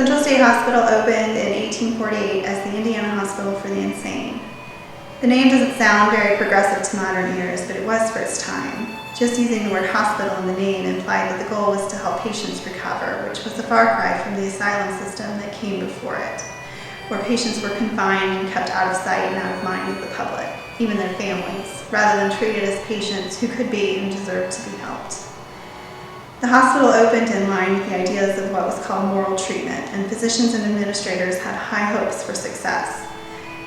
Central State Hospital opened in 1848 as the Indiana Hospital for the Insane. The name doesn't sound very progressive to modern ears, but it was for its time. Just using the word hospital in the name implied that the goal was to help patients recover, which was a far cry from the asylum system that came before it, where patients were confined and kept out of sight and out of mind of the public, even their families, rather than treated as patients who could be and deserved to be helped. The hospital opened in line with the ideas of what was called moral treatment, and physicians and administrators had high hopes for success.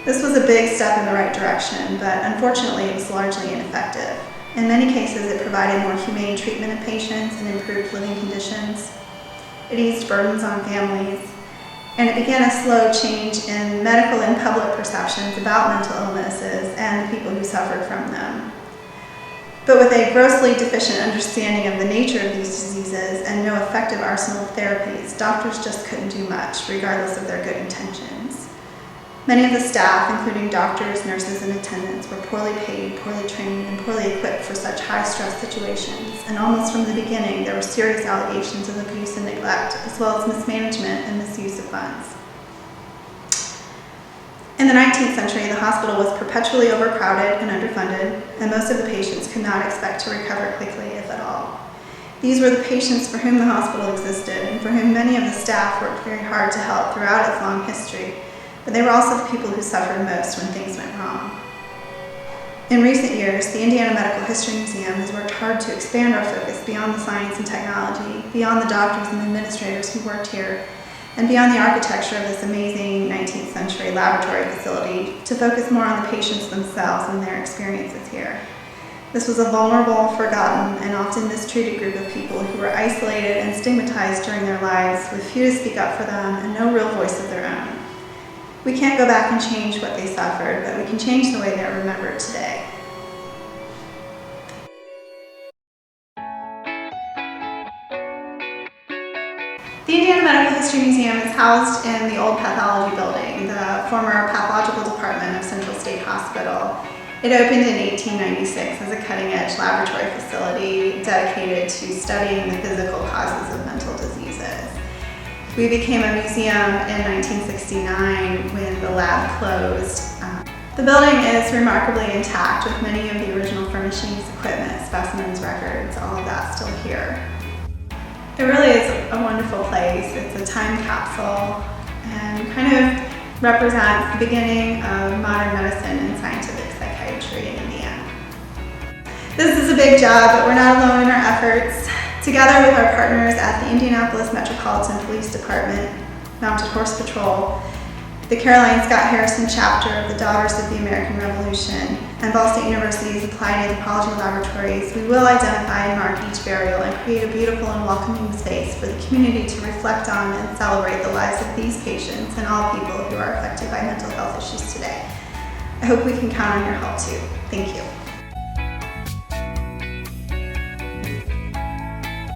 This was a big step in the right direction, but unfortunately it was largely ineffective. In many cases, it provided more humane treatment of patients and improved living conditions. It eased burdens on families, and it began a slow change in medical and public perceptions about mental illnesses and the people who suffered from them. But with a grossly deficient understanding of the nature of these diseases and no effective arsenal of therapies, doctors just couldn't do much, regardless of their good intentions. Many of the staff, including doctors, nurses, and attendants, were poorly paid, poorly trained, and poorly equipped for such high-stress situations, and almost from the beginning there were serious allegations of abuse and neglect, as well as mismanagement and misuse of funds. In the 19th century, the hospital was perpetually overcrowded and underfunded, and most of the patients could not expect to recover quickly, if at all. These were the patients for whom the hospital existed, and for whom many of the staff worked very hard to help throughout its long history, but they were also the people who suffered most when things went wrong. In recent years, the Indiana Medical History Museum has worked hard to expand our focus beyond the science and technology, beyond the doctors and administrators who worked here, and beyond the architecture of this amazing 19th century laboratory facility to focus more on the patients themselves and their experiences here. This was a vulnerable, forgotten, and often mistreated group of people who were isolated and stigmatized during their lives, with few to speak up for them and no real voice of their own. We can't go back and change what they suffered, but we can change the way they're remembered today. The Indiana Medical History Museum is housed in the old pathology building, the former pathological department of Central State Hospital. It opened in 1896 as a cutting-edge laboratory facility dedicated to studying the physical causes of mental diseases. We became a museum in 1969 when the lab closed. The building is remarkably intact, with many of the original furnishings, equipment, specimens, records, all of that still here. It really is a wonderful place. It's a time capsule and kind of represents the beginning of modern medicine and scientific psychiatry in Indiana. This is a big job, but we're not alone in our efforts. Together with our partners at the Indianapolis Metropolitan Police Department, Mounted Horse Patrol, the Caroline Scott Harrison chapter of the Daughters of the American Revolution, and Ball State University's Applied Anthropology Laboratories, we will identify and mark each burial and create a beautiful and welcoming space for the community to reflect on and celebrate the lives of these patients and all people who are affected by mental health issues today. I hope we can count on your help too. Thank you.